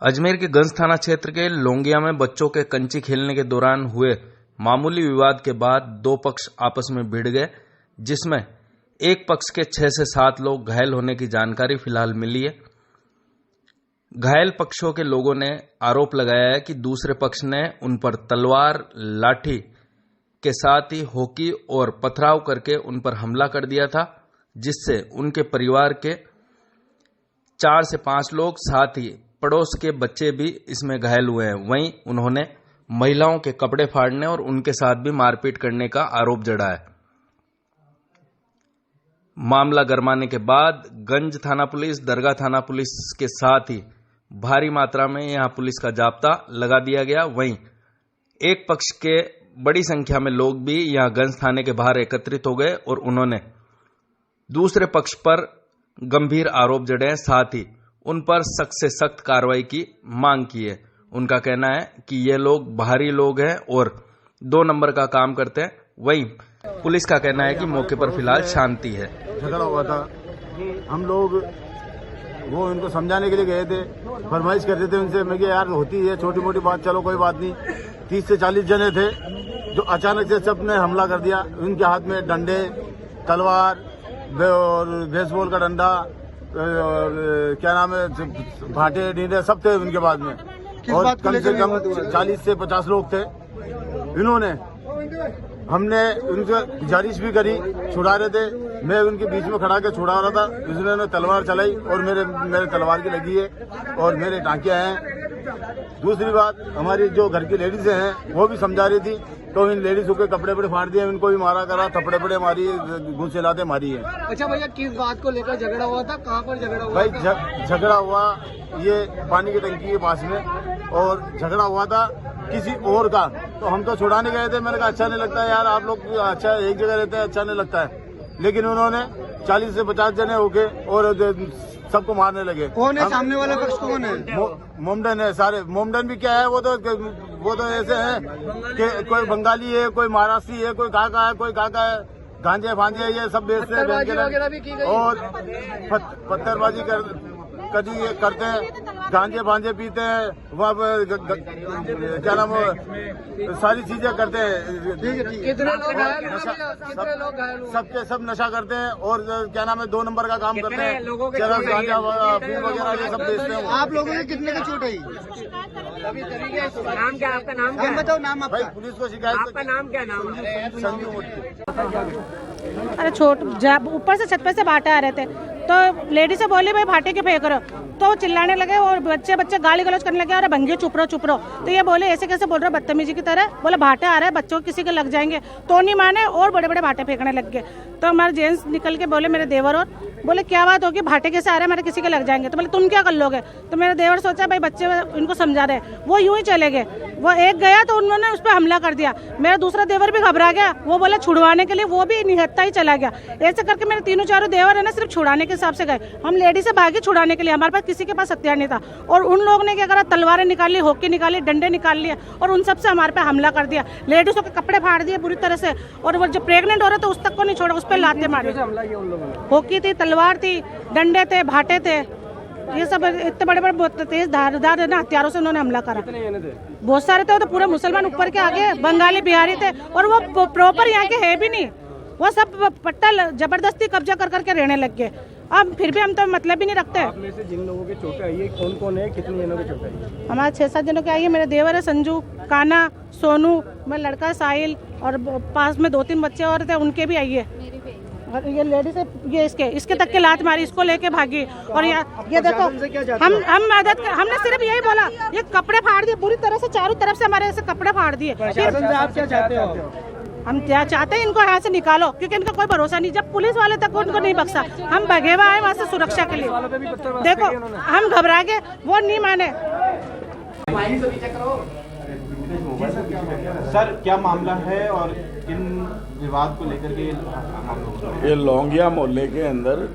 अजमेर के गंज थाना क्षेत्र के लोंगिया में बच्चों के कंची खेलने के दौरान हुए मामूली विवाद के बाद दो पक्ष आपस में भिड़ गए, जिसमें एक पक्ष के 6 से 7 लोग घायल होने की जानकारी फिलहाल मिली है। घायल पक्षों के लोगों ने आरोप लगाया है कि दूसरे पक्ष ने उन पर तलवार, लाठी के साथ ही हॉकी और पथराव करके उन पर हमला कर दिया था, जिससे उनके परिवार के 4 से 5 लोग, साथ ही पड़ोस के बच्चे भी इसमें घायल हुए हैं। वहीं उन्होंने महिलाओं के कपड़े फाड़ने और उनके साथ भी मारपीट करने का आरोप जड़ा है। मामला गरमाने के बाद गंज थाना पुलिस, दरगाह थाना पुलिस के साथ ही भारी मात्रा में यहां पुलिस का जाब्ता लगा दिया गया। वहीं एक पक्ष के बड़ी संख्या में लोग भी यहां गंज थाने के बाहर एकत्रित हो गए और उन्होंने दूसरे पक्ष पर गंभीर आरोप जड़े हैं, साथ ही उन पर सख्त से सख्त कार्रवाई की मांग की है। उनका कहना है कि ये लोग बाहरी लोग हैं और 2 नंबर का काम करते हैं। वहीं पुलिस का कहना है कि मौके पर फिलहाल शांति है। झगड़ा हुआ था, हम लोग वो इनको समझाने के लिए गए थे, फरमाइश करते थे उनसे। मैं यार होती है छोटी मोटी बात, चलो कोई बात नहीं। 30 से 40 जने थे जो अचानक से सबने हमला कर दिया। उनके हाथ में डंडे, तलवार और बेसबॉल का डंडा, क्या नाम है, भाटे डीडे सब थे उनके बाद में। और कम से कम 40 से 50 लोग थे। इन्होंने, हमने उनसे गुजारिश भी करी, छुड़ा रहे थे। मैं उनके बीच में खड़ा के छुड़ा रहा था, उसने तलवार चलाई और मेरे तलवार की लगी है और मेरे टांकियां हैं। दूसरी बात, हमारी जो घर की लेडीज हैं वो भी समझा रही थी, तो इन लेडीजों के कपड़े बड़े फाड़ दिए, इनको भी मारा करा, थपड़े बड़े मारी, घूसे लाते मारी है। अच्छा भैया, किस बात को लेकर झगड़ा हुआ था, कहाँ पर झगड़ा हुआ? भाई झगड़ा हुआ ये पानी की टंकी के पास में, और झगड़ा हुआ था किसी और का। तो हम तो छुड़ाने गए थे। मैंने कहा अच्छा नहीं लगता यार, आप लोग अच्छा एक जगह रहते हैं, अच्छा नहीं लगता है। लेकिन उन्होंने 40 से 50 जने होके और सबको मारने लगे। कौन है सामने वाला पक्ष? कौन है? मोमडन है सारे। मोमडन भी क्या है, वो तो ऐसे हैं कि कोई बंगाली है, कोई महाराष्ट्री है, कोई काका है, कोई काका है। गांजे फांजे ये सब बेचते हैं और पत्थरबाजी करते हैं, गांजे फांजे पीते हैं, वहाँ पर क्या नाम सारी चीजें करते हैं। सबके सब नशा करते हैं और क्या नाम है 2 नंबर का काम करते हैं। चरस, गांजा, अफीम वगैरह ये सब बेचते हैं। आप लोगों ने कितने की चोट आई? नाम क्या? आपका नाम क्या? बताओ नाम भाई, पुलिस को शिकायत। आपका नाम क्या? नाम संजू मोटी। अरे ऊपर से छत पे से भाटे आ रहे थे, तो लेडी से बोली भाई भाटे के फेंक रहे हो, तो वो चिल्लाने लगे और बच्चे गाली गलौज करने लगे। अरे भंगे चुप रहो। तो ये बोले ऐसे कैसे बोल रहे हो बदतमीजी की तरह, बोले भाटे आ रहे हैं, बच्चों किसी के लग जाएंगे। तो नहीं माने और बड़े बड़े भाटे फेंकने लग गए। तो हमारे जेंट्स निकल के बोले, मेरे देवर, और बोले क्या बात होगी, भाटे कैसे आ रहे हैं, मेरे किसी के लग जाएंगे। तो बोले तुम क्या कर लोगे? तो मेरे देवर सोचा भाई बच्चे इनको समझा रहे, वो यूं ही चले गए। वो एक गया तो उन्होंने उस पर हमला कर दिया। मेरा दूसरा देवर भी घबरा गया, वो बोला छुड़वाने के लिए, वो भी निहत्ता ही चला गया। ऐसे करके मेरे 3-4 देवर है ना सिर्फ छुड़ाने के हिसाब से गए। हम लेडी से भागे छुड़ाने के लिए, हमारे पास किसी के पास हथियार नहीं था। और उन लोगों ने क्या करा, तलवारें निकाली, हॉकी निकाली, डंडे निकाल लिए और उन सब से हमारे पे हमला कर दिया। लेडीजों के कपड़े फाड़ दिए बुरी तरह से, और वो जो प्रेग्नेंट हो रहा था उस तक को नहीं छोड़ा, उस पर लाते मारे। हॉकी थी, तलवार थी, डंडे थे, भाटे थे, ये सब इतने बड़े बड़े तेज धारदार है ना हथियारों से उन्होंने हमला करा। बहुत सारे थे, वो तो पूरे मुसलमान ऊपर के आगे, बंगाली, बिहारी थे, और वो प्रॉपर यहाँ के है भी नहीं। वो सब पट्टा जबरदस्ती कब्जा कर करके रहने लग गए। अब फिर भी हम तो मतलब ही नहीं रखते। आप में से जिन लोगों की चोट आई है, कौन है, कितने जनों की चोट आई है? हमारे 6-7 जनों की आई है। मेरे देवर है संजू, काना, सोनू, मेरा लड़का साहिल, और पास में 2-3 बच्चे और थे, उनके भी आई है। और ये लेडीज है, ये इसके तक के लात मारी, इसको लेके भागी। और ये देखो, हम मदद, हमने सिर्फ यही बोला, ये कपड़े फाड़ दिए पूरी तरह से, चारों तरफ से हमारे ऐसे कपड़े फाड़ दिए। आप क्या चाहते हो? हम क्या चाहते हैं, इनको यहाँ से निकालो, क्योंकि इनका कोई भरोसा नहीं। जब पुलिस वाले तक उनको नहीं बख्शा, हम भगे हुए आए वहाँ से सुरक्षा के लिए। देखो हम घबरा गए, वो नहीं माने। सर क्या मामला है और किन विवाद को लेकर के? ये लोंगिया मोहल्ले के अंदर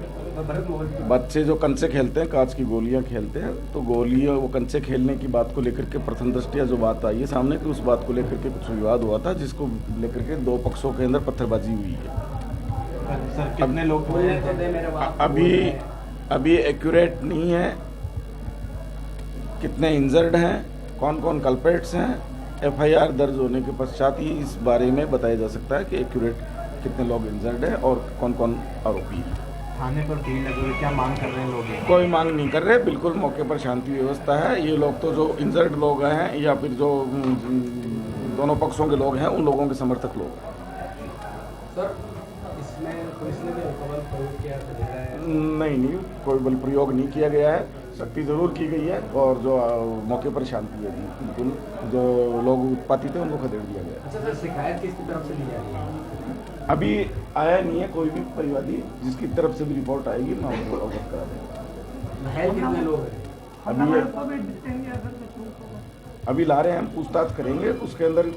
बच्चे जो कंचे खेलते हैं, कांच की गोलियां खेलते हैं, तो गोलियां वो कंचे खेलने की बात को लेकर के प्रथम दृष्टया जो बात आई है सामने कि उस बात को लेकर के कुछ विवाद हुआ था, जिसको लेकर के 2 पक्षों के अंदर पत्थरबाजी हुई है। सर कितने लोग? अभी एक्यूरेट नहीं है, कितने इंजर्ड हैं, कौन कौन कल्प्रेट्स हैं, एफआईआर दर्ज होने के पश्चात ही इस बारे में बताया जा सकता है कि एक्यूरेट कितने लोग इंजर्ड हैं और कौन कौन आरोपी हैं। थाने पर भीड़ लगी हुई, क्या मांग कर रहे हैं लोग? कोई मांग नहीं कर रहे, बिल्कुल मौके पर शांति व्यवस्था है। ये लोग तो जो इंजर्ड लोग हैं या फिर जो दोनों पक्षों के लोग हैं, उन लोगों के समर्थक लोग हैं। सर, इसमें पुलिस ने भी बल प्रयोग किया है? नहीं, कोई बल प्रयोग नहीं किया गया है। सख्ती जरूर की गई है और जो मौके पर शांति है, बिल्कुल जो लोग उत्पाती थे उनको खदेड़ दिया गया। अच्छा सर, शिकायत किसकी तरफ से दी जा रही है? अभी आया नहीं है कोई भी परिवादी, जिसकी तरफ से भी रिपोर्ट आएगी मैं आपको अवगत करा दूँगा। घायल कितने लोग हैं? अभी ला रहे हैं, हम पूछताछ करेंगे, उसके अंदर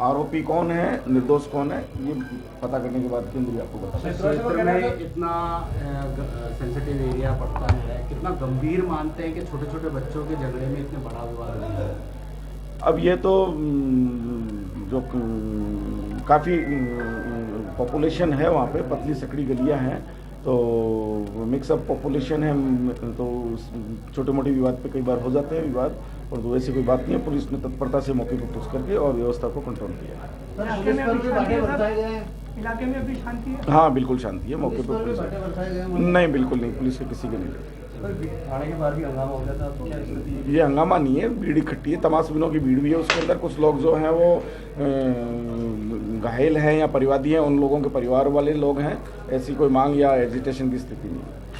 आरोपी कौन है, निर्दोष कौन है, ये पता करने के बाद केंद्रीय आपको बता। क्षेत्र में इतना सेंसिटिव एरिया पड़ता है, कितना गंभीर मानते हैं कि छोटे छोटे बच्चों के झगड़े में इतने बड़ा विवाद नहीं है? अब ये तो जो काफ़ी पॉपुलेशन है वहाँ पे, पतली सकड़ी गलियाँ हैं, तो मिक्सअप पॉपुलेशन है, तो छोटे मोटे विवाद पे कई बार हो जाते हैं विवाद, और तो ऐसी कोई बात नहीं है। पुलिस ने तत्परता से मौके पर पहुँच करके और व्यवस्था को कंट्रोल किया है। इलाके में अभी शांति है? हाँ, बिल्कुल शांति है मौके पर पुलिस। नहीं, बिल्कुल नहीं, पुलिस के किसी के नहीं लगे। थाने के बाहर भी हंगामा हो गया था, तो क्या स्थिति? ये हंगामा नहीं है, भीड़ इकट्ठी है, तमाशबीनों की भीड़ भी है। उसके अंदर कुछ लोग जो हैं वो घायल हैं या परिवादी हैं, उन लोगों के परिवार वाले लोग हैं। ऐसी कोई मांग या एजिटेशन की स्थिति नहीं है।